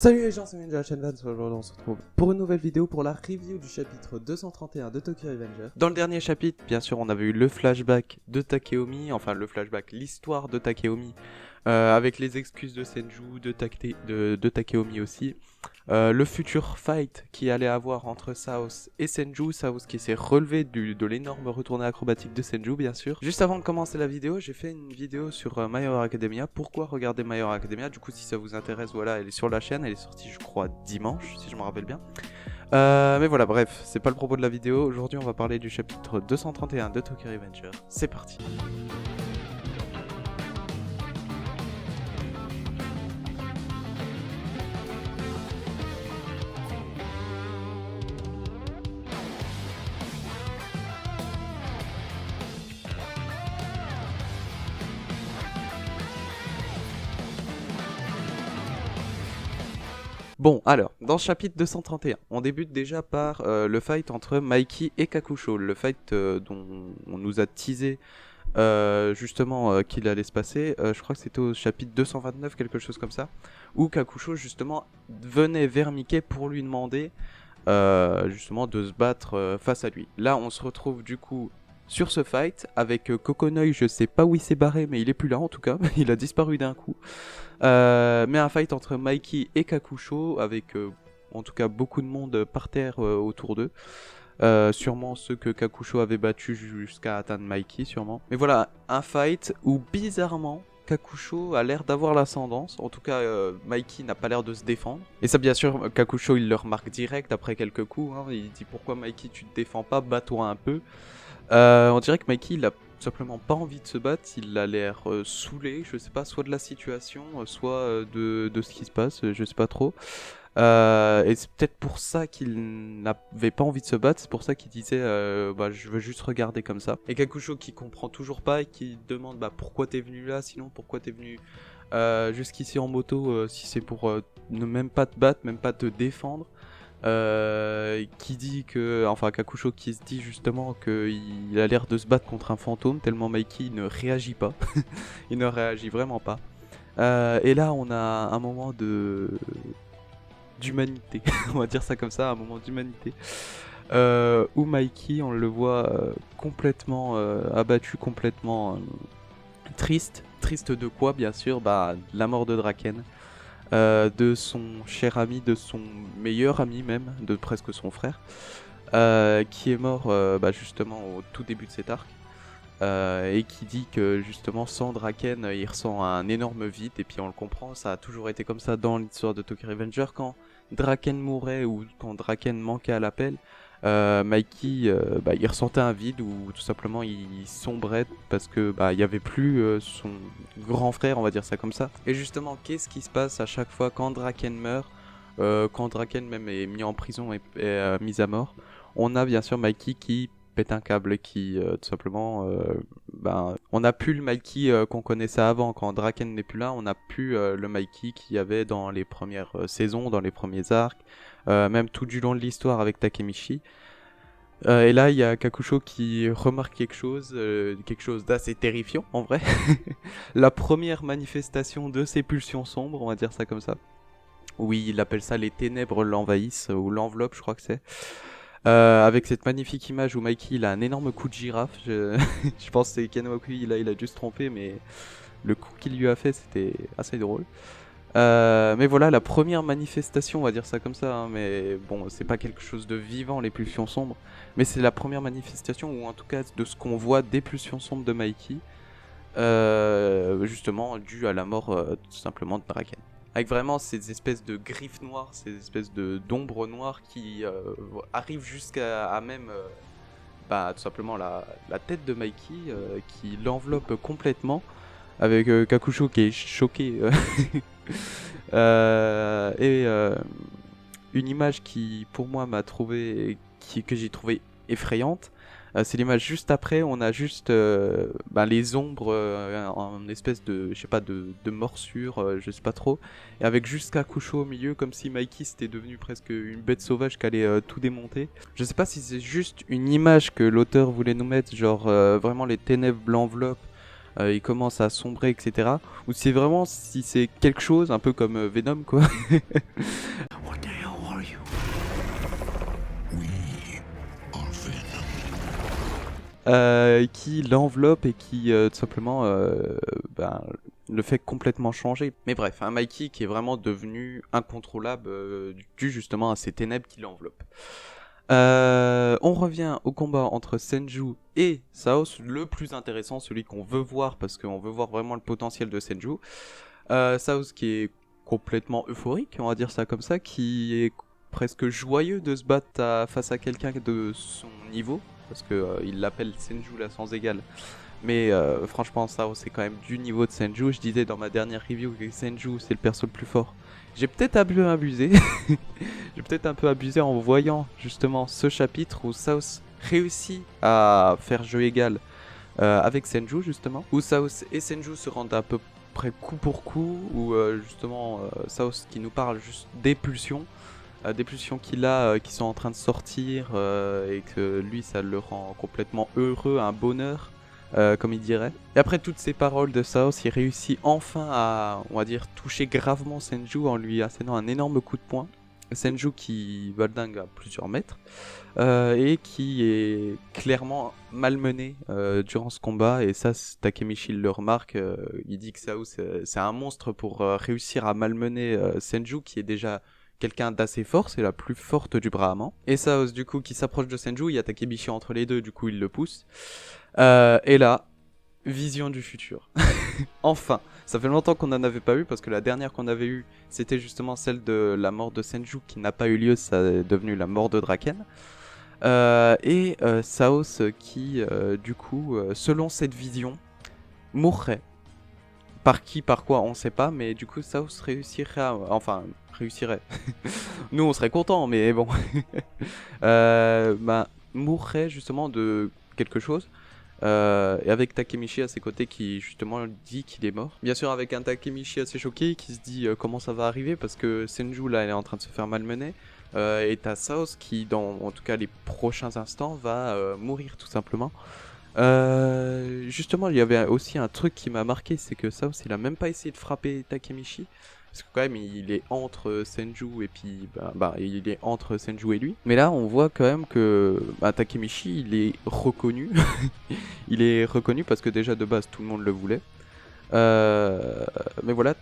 Salut les gens, c'est Ninja Chain Vans. Aujourd'hui on se retrouve pour une nouvelle vidéo pour la review du chapitre 231 de Tokyo Revenger. Dans le dernier chapitre, bien sûr, on avait eu le flashback de Takeomi, enfin le flashback, l'histoire de Takeomi, avec les excuses de Senju, de Takeomi aussi. Le futur fight qui allait avoir entre Saos et Senju, Saos qui s'est relevé de l'énorme retournée acrobatique de Senju bien sûr. Juste avant de commencer la vidéo, j'ai fait une vidéo sur My Hero Academia, pourquoi regarder My Hero Academia, du coup si ça vous intéresse, voilà, elle est sur la chaîne, elle est sortie je crois dimanche si je me rappelle bien. Mais voilà, bref, c'est pas le propos de la vidéo, aujourd'hui on va parler du chapitre 231 de Tokyo Revenger, c'est parti. Bon, alors, dans ce chapitre 231, on débute déjà par le fight entre Mikey et Kakusho. Le fight dont on nous a teasé justement qu'il allait se passer. Je crois que c'était au chapitre 229, quelque chose comme ça. Où Kakusho justement venait vers Mickey pour lui demander justement de se battre face à lui. Là, on se retrouve du coup sur ce fight avec Kokonoi, je sais pas où il s'est barré, mais il est plus là en tout cas, il a disparu d'un coup. Mais un fight entre Mikey et Kakusho avec en tout cas beaucoup de monde par terre autour d'eux. Sûrement ceux que Kakusho avait battus jusqu'à atteindre Mikey, sûrement. Mais voilà, un fight où bizarrement Kakusho a l'air d'avoir l'ascendance. En tout cas, Mikey n'a pas l'air de se défendre. Et ça, bien sûr, Kakusho il le remarque direct après quelques coups. Hein. Il dit pourquoi Mikey tu te défends pas, bats-toi un peu. On dirait que Mikey il a simplement pas envie de se battre, il a l'air saoulé, je sais pas, soit de la situation, soit de ce qui se passe, je sais pas trop. Et c'est peut-être pour ça qu'il n'avait pas envie de se battre, c'est pour ça qu'il disait bah je veux juste regarder comme ça. Et Kakusho qui comprend toujours pas et qui demande bah pourquoi t'es venu là, sinon pourquoi t'es venu jusqu'ici en moto si c'est pour ne même pas te battre, même pas te défendre. Qui dit que, enfin Kakusho qui se dit justement qu'il a l'air de se battre contre un fantôme tellement Mikey ne réagit pas, il ne réagit vraiment pas. Et là on a un moment d'humanité, on va dire ça comme ça, un moment d'humanité, où Mikey on le voit complètement abattu, complètement triste. Triste de quoi bien sûr? Bah la mort de Draken. De son cher ami, de son meilleur ami même, de presque son frère, qui est mort bah, justement au tout début de cet arc, et qui dit que justement sans Draken il ressent un énorme vide, et puis on le comprend, ça a toujours été comme ça dans l'histoire de Tokyo Revenger, quand Draken mourait ou quand Draken manquait à l'appel, Mikey bah, il ressentait un vide ou tout simplement il sombrait parce que bah, il y avait plus son grand frère, on va dire ça comme ça. Et justement, qu'est-ce qui se passe à chaque fois quand Draken meurt, quand Draken même est mis en prison et mis à mort? On a bien sûr Mikey qui pète un câble, qui tout simplement ben, on n'a plus le Mikey qu'on connaissait avant. Quand Draken n'est plus là, on n'a plus le Mikey qu'il y avait dans les premières saisons, dans les premiers arcs, même tout du long de l'histoire avec Takemichi. Et là, il y a Kakusho qui remarque quelque chose d'assez terrifiant en vrai. La première manifestation de ses pulsions sombres, on va dire ça comme ça. Oui, il appelle ça les ténèbres l'envahissent, ou l'enveloppe, je crois que c'est. Avec cette magnifique image où Mikey il a un énorme coup de girafe. Je pense que c'est Kenoaku, il a dû se tromper, mais le coup qu'il lui a fait c'était assez drôle. Mais voilà, la première manifestation, on va dire ça comme ça, hein, mais bon, c'est pas quelque chose de vivant, les pulsions sombres, mais c'est la première manifestation, ou en tout cas de ce qu'on voit des pulsions sombres de Mikey, justement dû à la mort tout simplement de Draken. Avec vraiment ces espèces de griffes noires, ces espèces d'ombres noires qui arrivent jusqu'à même bah, tout simplement la tête de Mikey, qui l'enveloppe complètement, avec Kakusho qui est choqué. Et une image qui pour moi m'a trouvé, que j'ai trouvé effrayante, c'est l'image juste après, on a juste bah, les ombres en espèce de, je sais pas, de morsure, je sais pas trop, et avec juste Kakusho au milieu, comme si Mikey c'était devenu presque une bête sauvage qui allait tout démonter. Je sais pas si c'est juste une image que l'auteur voulait nous mettre, genre vraiment les ténèbres l'enveloppent, il commence à sombrer, etc. Ou c'est vraiment si c'est quelque chose, un peu comme Venom, quoi. What the hell are you? We are Venom. Qui l'enveloppe et qui tout simplement ben, le fait complètement changer. Mais bref, un Mikey qui est vraiment devenu incontrôlable dû justement à ces ténèbres qui l'enveloppent. On revient au combat entre Senju et Saos, le plus intéressant, celui qu'on veut voir parce qu'on veut voir vraiment le potentiel de Senju. Saos qui est complètement euphorique, on va dire ça comme ça, qui est presque joyeux de se battre face à quelqu'un de son niveau, parce que il l'appelle Senju là sans égal. Mais franchement, Sao c'est quand même du niveau de Senju. Je disais dans ma dernière review que Senju c'est le perso le plus fort. J'ai peut-être un peu abusé. J'ai peut-être un peu abusé en voyant justement ce chapitre où Saos réussit à faire jeu égal avec Senju justement. Où Saos et Senju se rendent à peu près coup pour coup. Où justement Saos qui nous parle juste des pulsions. Des pulsions qu'il a qui sont en train de sortir et que lui ça le rend complètement heureux, un bonheur. Comme il dirait. Et après toutes ces paroles de Saos, il réussit enfin à, on va dire, toucher gravement Senju en lui assénant un énorme coup de poing. Senju qui valdingue à plusieurs mètres et qui est clairement malmené durant ce combat. Et ça, Takemichi le remarque. Il dit que Saos c'est un monstre pour réussir à malmener Senju qui est déjà quelqu'un d'assez fort, c'est la plus forte du Brahman. Et Saos du coup qui s'approche de Senju, il y a Takemichi entre les deux, du coup il le pousse. Et là, vision du futur. Enfin, ça fait longtemps qu'on n'en avait pas eu parce que la dernière qu'on avait eue, c'était justement celle de la mort de Senju qui n'a pas eu lieu, ça est devenu la mort de Draken. Et Saos qui, du coup, selon cette vision, mourrait. Par qui, par quoi, on sait pas, mais du coup, Saos réussirait enfin, réussirait. Nous, on serait contents, mais bon. Mourrait justement de quelque chose. Et avec Takemichi à ses côtés qui justement dit qu'il est mort. Bien sûr avec un Takemichi assez choqué qui se dit comment ça va arriver parce que Senju là elle est en train de se faire malmener. Et t'as Saos qui dans en tout cas les prochains instants va mourir tout simplement. Justement il y avait aussi un truc qui m'a marqué, c'est que Saos il a même pas essayé de frapper Takemichi. Parce que quand même il est entre Senju et puis il est entre Senju et lui. Mais là on voit quand même que Takemichi il est reconnu. Il est reconnu parce que déjà de base tout le monde le voulait. Mais voilà,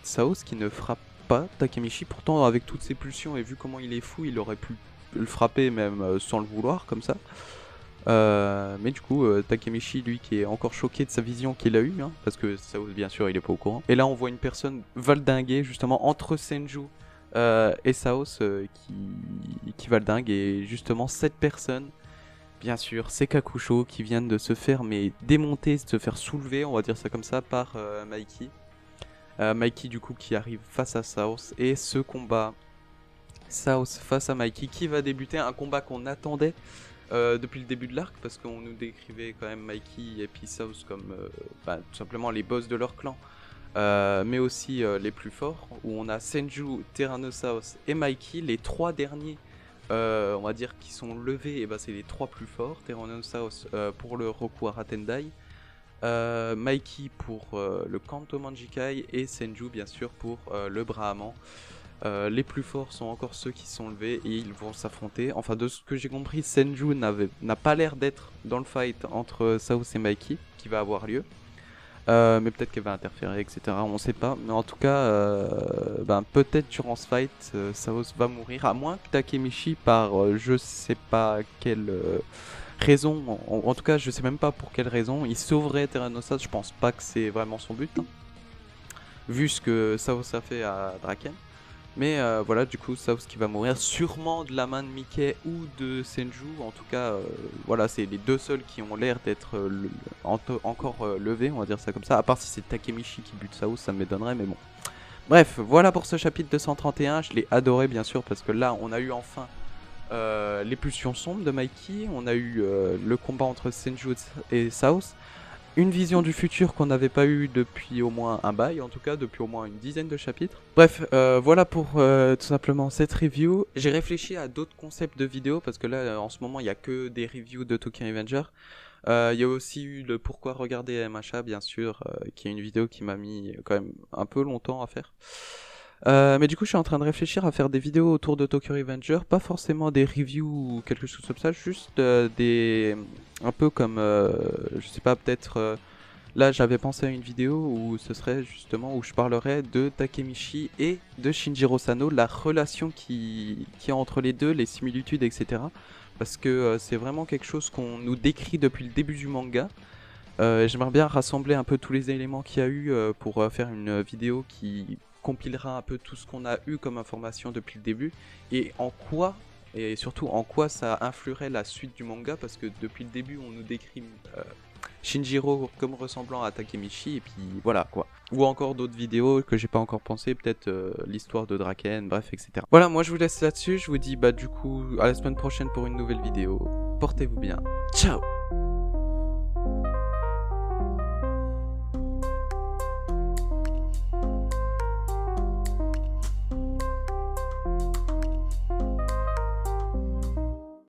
Saos qui ne frappe pas Takemichi. Pourtant avec toutes ses pulsions et vu comment il est fou, il aurait pu le frapper même sans le vouloir comme ça. Mais du coup, Takemichi, lui, qui est encore choqué de sa vision qu'il a eue, hein, parce que Saos, bien sûr, il est pas au courant. Et là, on voit une personne valdinguer, justement, entre Senju et Saos, qui valdingue. Et justement, cette personne, bien sûr, c'est Kakusho, qui vient de se faire démonter, de se faire soulever, on va dire ça comme ça, par Mikey. Mikey, du coup, qui arrive face à Saos. Et ce combat, Saos face à Mikey, qui va débuter un combat qu'on attendait depuis le début de l'arc, parce qu'on nous décrivait quand même Mikey et puis Saos comme tout simplement les boss de leur clan, mais aussi les plus forts, où on a Senju, Tyrannosaurus et Mikey, les trois derniers, on va dire, qui sont levés, et c'est les trois plus forts. Tyrannosaurus pour le Roku Aratendai, Mikey pour le Kanto Manjikai et Senju bien sûr pour le Brahman. Les plus forts sont encore ceux qui sont levés et ils vont s'affronter. Enfin, de ce que j'ai compris, Senju n'a pas l'air d'être dans le fight entre Saos et Mikey qui va avoir lieu. Mais peut-être qu'elle va interférer, etc. On sait pas. Mais en tout cas, peut-être durant ce fight, Saos va mourir. À moins que Takemichi, par je sais pas quelle raison, en tout cas, je sais même pas pour quelle raison, il sauverait Tyrannosaurus. Je pense pas que c'est vraiment son but, hein, vu ce que Saos a fait à Draken. Mais voilà, du coup, Saos qui va mourir sûrement de la main de Mickey ou de Senju. En tout cas, voilà, c'est les deux seuls qui ont l'air d'être encore levés, on va dire ça comme ça. À part si c'est Takemichi qui bute Saos, ça m'étonnerait, mais bon. Bref, voilà pour ce chapitre 231. Je l'ai adoré, bien sûr, parce que là, on a eu enfin les pulsions sombres de Mikey. On a eu le combat entre Senju et Saos. Une vision du futur qu'on n'avait pas eu depuis au moins un bail, en tout cas depuis au moins une dizaine de chapitres. Bref, voilà pour tout simplement cette review. J'ai réfléchi à d'autres concepts de vidéos parce que là en ce moment il n'y a que des reviews de Tokyo Revenger. Il y a aussi eu le pourquoi regarder MHA, bien sûr, qui est une vidéo qui m'a mis quand même un peu longtemps à faire. Mais du coup, je suis en train de réfléchir à faire des vidéos autour de Tokyo Revenger, pas forcément des reviews ou quelque chose comme ça, juste un peu comme, je sais pas, peut-être. Là, j'avais pensé à une vidéo où ce serait justement où je parlerais de Takemichi et de Shinjiro Sano, la relation qui y a entre les deux, les similitudes, etc. Parce que c'est vraiment quelque chose qu'on nous décrit depuis le début du manga. J'aimerais bien rassembler un peu tous les éléments qu'il y a eu pour faire une vidéo qui compilera un peu tout ce qu'on a eu comme information depuis le début et et surtout en quoi ça influerait la suite du manga, parce que depuis le début on nous décrit Shinjiro comme ressemblant à Takemichi et puis voilà quoi. Ou encore d'autres vidéos que j'ai pas encore pensé, peut-être l'histoire de Draken, bref, etc. Voilà, moi je vous laisse là-dessus, je vous dis bah du coup à la semaine prochaine pour une nouvelle vidéo. Portez-vous bien. Ciao.